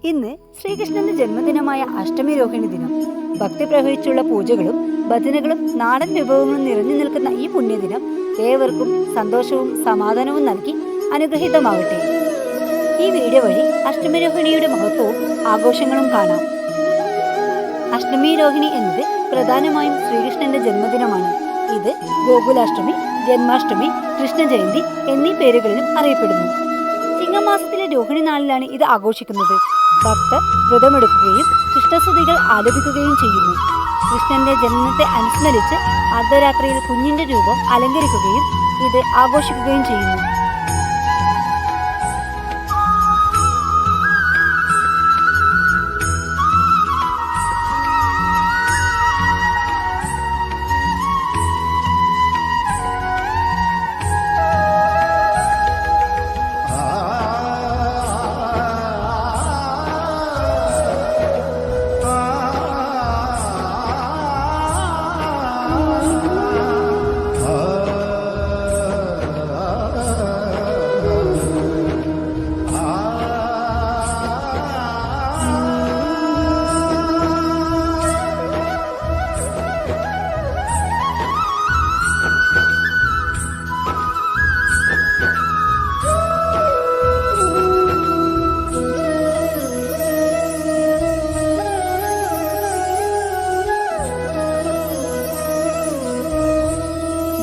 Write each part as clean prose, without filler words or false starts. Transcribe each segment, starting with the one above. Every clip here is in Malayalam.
ഇന്ന് ശ്രീകൃഷ്ണന്റെ ജന്മദിനമായ അഷ്ടമി രോഹിണി ദിനം. ഭക്തി പ്രവഹിച്ചുള്ള പൂജകളും ഭജനകളും നാടൻ വിഭവങ്ങളും നിറഞ്ഞു നിൽക്കുന്ന ഈ പുണ്യദിനം ഏവർക്കും സന്തോഷവും സമാധാനവും നൽകി അനുഗ്രഹീതമാവട്ടെ. ഈ വീഡിയോ വഴി അഷ്ടമി രോഹിണിയുടെ മഹത്വവും ആഘോഷങ്ങളും കാണാം. അഷ്ടമി രോഹിണി എന്നത് പ്രധാനമായും ശ്രീകൃഷ്ണന്റെ ജന്മദിനമാണ്. ഇത് ഗോകുലാഷ്ടമി, ജന്മാഷ്ടമി, കൃഷ്ണ ജയന്തി എന്നീ പേരുകളിലും അറിയപ്പെടുന്നു. ചിങ്ങമാസത്തിലെ രോഹിണി നാളിലാണ് ഇത് ആഘോഷിക്കുന്നത്. ഭക്തർ വ്രതമെടുക്കുകയും കൃഷ്ണസ്തുതികൾ ആലപിക്കുകയും ചെയ്യുന്നു. കൃഷ്ണന്റെ ജന്മത്തെ അനുസ്മരിച്ച് അർദ്ധരാത്രിയിൽ കുഞ്ഞിന്റെ രൂപം അലങ്കരിക്കുകയും ഇത് ആഘോഷിക്കുകയും ചെയ്യുന്നു.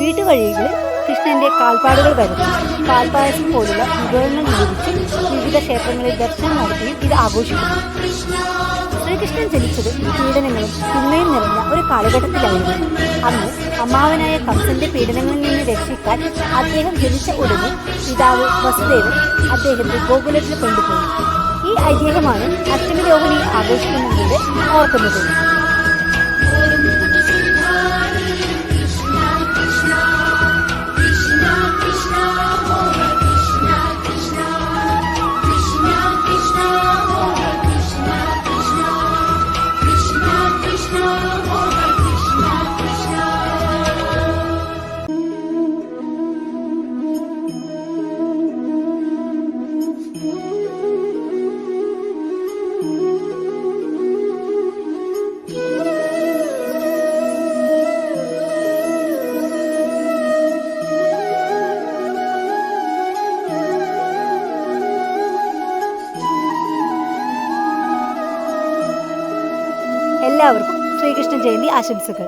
വീട്ടുവഴികളിൽ കൃഷ്ണന്റെ കാൽപ്പാടുകൾ വരുത്തി പാൽപ്പായസം പോലുള്ള വിഭവങ്ങൾ നിവേദിച്ച് വിവിധ ക്ഷേത്രങ്ങളിൽ ദർശനം നടത്തിയും ഇത് ആഘോഷിക്കുന്നു. ശ്രീകൃഷ്ണൻ ജനിച്ചത് പീഡനങ്ങളും തിന്മയും നിറഞ്ഞ ഒരു കാലഘട്ടത്തിലായിരുന്നു. അന്ന് അമ്മാവനായ കംസന്റെ പീഡനങ്ങളിൽ നിന്ന് രക്ഷിക്കാൻ അദ്ദേഹം ജനിച്ച ഉടനെ പിതാവ് വസുദേവൻ അദ്ദേഹത്തെ ഗോകുലത്തിൽ കൊണ്ടുപോയി. ഈ ഐതിഹ്യമാണ് അഷ്ടമി രോഹിണി ആഘോഷിക്കുന്നതിലൂടെ ഓർക്കുന്നത്. എല്ലാവർക്കും ശ്രീകൃഷ്ണ ജയന്തി ആശംസകൾ.